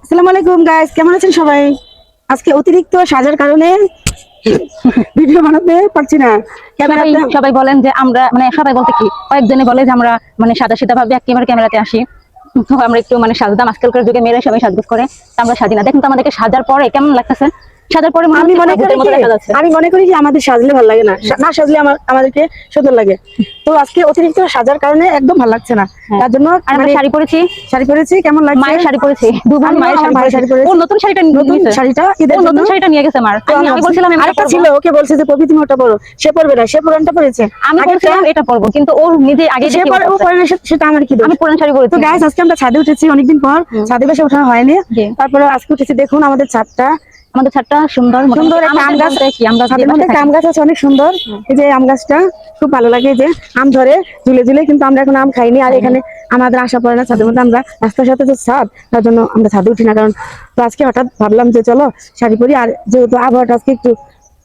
আসসালামু আলাইকুম গাইস, কেমন আছেন সবাই? আজকে অতিরিক্ত সাজার কারণে ভিডিও বানাতে পারছি না। সবাই বলেন যে আমরা সবাই বলতে কি কয়েকজনে বলে যে আমরা সাদা সিধা ভাবে একেবারে ক্যামেরাতে আসি। তো আমরা একটু সাজদাম, আজকালকার যুগে মেয়েরা সবাই সাজগোজ করে, আমরা সাজি না। দেখুন তো আমাদেরকে সাজার পরে কেমন লাগতেছে। সাজার পরে আমি মনে করি যে আমাদের সাজলে ভালো লাগে না, না সাজলে আমাদেরকে সুন্দর লাগে। তো আজকে অতিরিক্ত সাজার কারণে একদম ভালো লাগছে না। তার জন্য আমরা শাড়ি পরেছি। কেমন লাগছে? মায়ের শাড়ি পরেছি, দুবার মায়ের শাড়ি পরেছি। ও নতুন শাড়িটা নিয়ে গেছে মার। আমি বলছিলাম আরেকটা ছিল, ওকে বলছে যে কবি তুমি ওটা পরো, সে পরবে না, সে পুরানটা পরেছে। আমি বলছিলাম এটা পরবো, কিন্তু ও নিজে আগে সেটা আমার কি দোষ? আমি পুরান শাড়ি পরেছি। তো গাইস, আজকে আমরা ছাদে উঠেছি অনেকদিন পর, ছাদে বসে ওঠা হয়নি। তারপরে আজকে উঠেছি, দেখুন আমাদের ছাদটা সুন্দর একটা আম গাছ, ছাদের মধ্যে একটা আম গাছ আছে অনেক সুন্দর। এই যে আম গাছটা খুব ভালো লাগে, যে আম ধরে ঝুলে ঝুলে, কিন্তু আমরা এখন আম খাইনি। আর এখানে আমাদের আশা পড়ে না ছাদের মধ্যে, আমরা রাস্তার সাথে যে ছাদ, তার জন্য আমরা ছাদে উঠি না। কারণ তো আজকে হঠাৎ ভাবলাম যে চলো শাড়ি পরি, আর যেহেতু আবহাওয়াটা আজকে একটু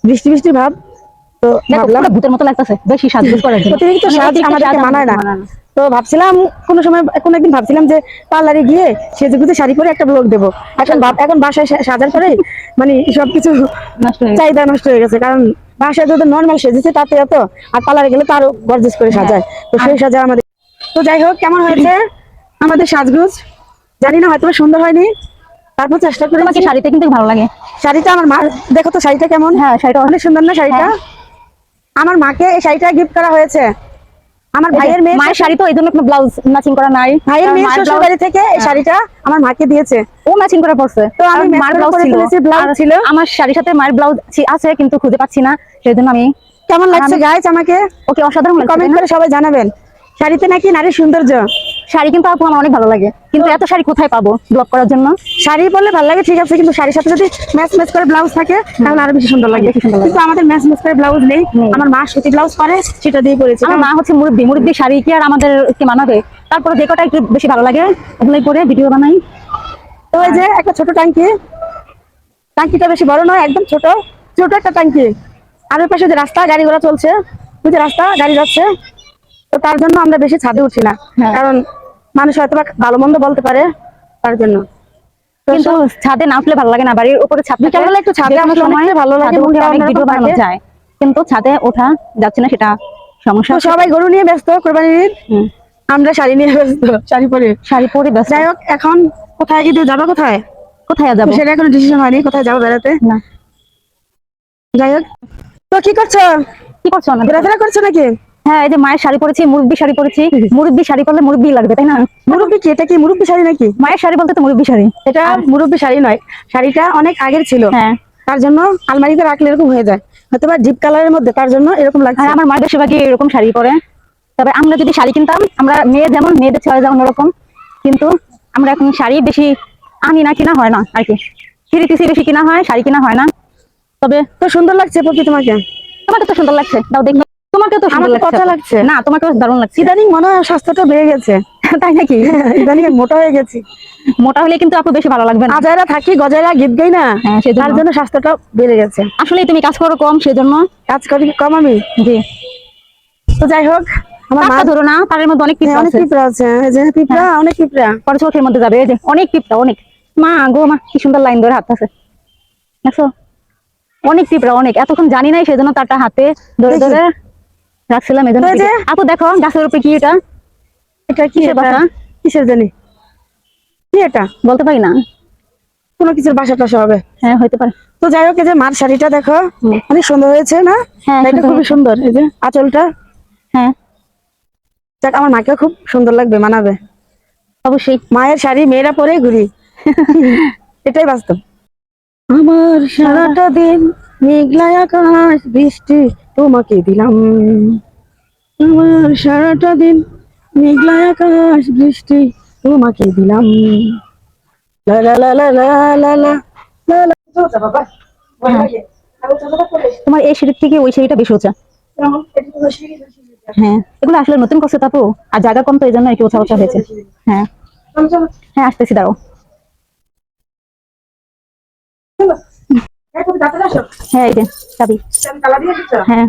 বৃষ্টি বৃষ্টি ভাব, তো ভাবলাম ভূতের মতো লাগতেছে বেশি সাজগোজ করার জন্য। অতিরিক্ত সাজ আমাদেরকে মানায় না। তো ভাবছিলাম কোন একদিন ভাবছিলাম যে পার্লারে গিয়ে সেজেগুজে শাড়ি পরে একটা ব্লগ দেবো। এখন বাসায় সাজার পরে সবকিছু চাহিদা নষ্ট হয়ে গেছে। কারণ বাসায় যদি নর্মাল সেজেছে তাতে এত, আর পার্লারে গেলে তো আরো গর্জিয়াস করে সাজায়। তো সেই সাজা আমাদের। তো যাই হোক, কেমন হয়েছে আমাদের সাজগোজ জানি না, হয়তো সুন্দর হয়নি, তারপর চেষ্টা করে। আমাকে শাড়িতে কিন্তু ভালো লাগে শাড়িটা আমার মা, দেখো তো শাড়িটা কেমন। হ্যাঁ, শাড়িটা অনেক সুন্দর না শাড়িটা? আমার মাকে এই শাড়িটা গিফট করা হয়েছে। আমার ভাইয়ের মায়ের শাড়ি, তো এই জন্য কোনো ব্লাউজ ম্যাচিং করা নাই। ভাইয়ের মেয়ের শ্বশুর বাড়ি থেকে এই শাড়িটা আমার মাকে দিয়েছে, ও ম্যাচিং করে পরছে। তো আমি মায়ের ব্লাউজ ছিল, আমার শাড়ির সাথে মায়ের ব্লাউজ আছে, কিন্তু খুঁজে পাচ্ছি না, সেজন্য আমি। কেমন লাগছে গাইস আমাকে? ওকে, অসাধারণ লাগছে। কমেন্ট করে সবাই জানাবেন শাড়িতে নাকি নারীর সৌন্দর্য। শাড়ি কিন্তু আপু আমার অনেক ভালো লাগে, কিন্তু এত শাড়ি কোথায় পাবো ব্লগ করার জন্য? শাড়ি পরলে ভালো লাগে ঠিক আছে, কিন্তু শাড়ির সাথে যদি ম্যাচ করে ব্লাউজ থাকে তাহলে আরো বেশি সুন্দর লাগে। কিন্তু আমাদের ম্যাচ করে ব্লাউজ নেই। আমার মা সুতি ব্লাউজ পরে, সেটা দিয়ে পরেছে। আমার মা হচ্ছে মুরব্বি শাড়ি কি আর আমাদের কি মানাবে? তারপরে যে কটা একটু বেশি ভালো লাগে ওগুলোই পরে ভিডিও বানাই। তো এই যে একটা ছোট টাঙ্কিটা বেশি বড় নয়, একদম ছোট একটা টাঙ্কি। আর ওই পাশে যে রাস্তা, গাড়ি ঘোড়া চলছে, ওই যে রাস্তা, গাড়ি যাচ্ছে। তো তার জন্য আমরা বেশি ছাদে উঠি না, কারণ মানুষ হয়তো ভালো মন্দ বলতে পারে, তার জন্য। কিন্তু ছাদে না উঠলে ভালো লাগে না, বাড়ির উপরে ছাদ বিকালবেলা একটু ছাদে সময় ভালো লাগে, অনেক ভিডিও বানানো যায়, কিন্তু ছাদে ওঠা যাচ্ছে না, সেটা সমস্যা। সবাই গরু নিয়ে ব্যস্ত, কোরবানির ঈদ, আমরা শাড়ি নিয়ে ব্যস্ত, শাড়ি পরে ব্যস্ত। যাই হোক, এখন কোথায় ঈদে যাবো? কোথায় যাবো সেটা এখনো ডিসিশন হয়নি, কোথায় যাবো বেড়াতে না। যাই হোক, তো কি করছো না, ঘোরাফেরা করছো নাকি? হ্যাঁ, এই যে মায়ের শাড়ি পরেছি, মুরব্বি শাড়ি পরেছি। মুরব্বি শাড়ি পরলে মুরব্বি লাগবে, তাই না? মুরব্বি কি? এটা কি মুরব্বি শাড়ি নাকি? মায়ের শাড়ি বলতে তো মুরব্বি শাড়ি। এটা মুরব্বি শাড়ি নয়, শাড়িটা অনেক আগের ছিল। হ্যাঁ, তার জন্য আলমারিতে রাখলে এরকম হয়ে যায়, হয়তো বা ডিপ কালারের মধ্যে, তার জন্য এরকম লাগছে। আমার মা বেশিরভাগই এরকম শাড়ি পরে। তবে আমরা যদি শাড়ি কিনতাম, আমরা মেয়ে যেমন, মেয়েদের ছেলে যেমন ওরকম, কিন্তু আমরা এখন শাড়ি বেশি আনি না, কিনা হয় না আর কি। থ্রি বেশি কিনা হয়, শাড়ি কিনা হয় না। তবে তো সুন্দর লাগছে পপি তোমাকে। তোমাকে তো সুন্দর লাগছে, দাও দেখবে। তোমাকে তো সুন্দর লাগছে না, তোমাকে দারুণ লাগছে। ইদানিং মনে হয় স্বাস্থ্যটা বেড়ে গেছে। তাই নাকি? ইদানিং মোটা হয়ে গেছি। মোটা হলে কিন্তু আপু বেশি ভালো লাগবে না। আজাইরা থাকি, গজাইরা গীত গাই না, তার জন্য স্বাস্থ্যটা বেড়ে গেছে। আসলে তুমি কাজ করো কম, সেজন্য। কাজ করি কম আমি? জি। তো যাই হোক, আমার মা ধরো না, তার মধ্যে অনেক পিঁপড়া আছে। অনেক পিঁপড়া পরে চোখের মধ্যে যাবে। এই যে অনেক পিঁপড়া, অনেক। মা গো মা, কি সুন্দর লাইন ধরে হাত আছে, দেখো? অনেক পিঁপড়া, অনেক। এতক্ষণ জানি নাই, সেজন্য তারটা হাতে ধরে ধরে রাখছিলাম। এই জন্য আপু দেখো গাছের উপরে কি, এটা কিসের বাসা? কিসের জানি কি, এটা বলতে পারি না। কোনো কিছুর বাসা টাসা হবে, হ্যাঁ হইতে পারে। তো যাই হোক, এই যে মার শাড়িটা দেখো, অনেক সুন্দর হয়েছে না? হ্যাঁ, এটা খুবই সুন্দর। এই যে আঁচলটা, হ্যাঁ, যাক, আমার মাকে খুব সুন্দর লাগবে, মানাবে অবশ্যই। মায়ের শাড়ি মেয়েরা পরে ঘুরি, এটাই বাস্তব। আমার সারাটা দিন মেঘলা আকাশ বৃষ্টি তোমাকে দিলাম, আমার সারাটা দিন মেঘলা আকাশ বৃষ্টি তোমাকে দিলাম। লা লা লা লা লা লা লা লা লা। তোমার এই সিঁড়ির থেকে ওই সিঁড়িটা বেশি উঁচা। হ্যাঁ, এগুলো আসলে নতুন করছে তাপু, আর জায়গা কম, তো এই জন্য একটু উঁচা হয়েছে। হ্যাঁ হ্যাঁ, আসতেছি, দাঁড়াও। হ্যাঁ, এই যে চাবি। হ্যাঁ।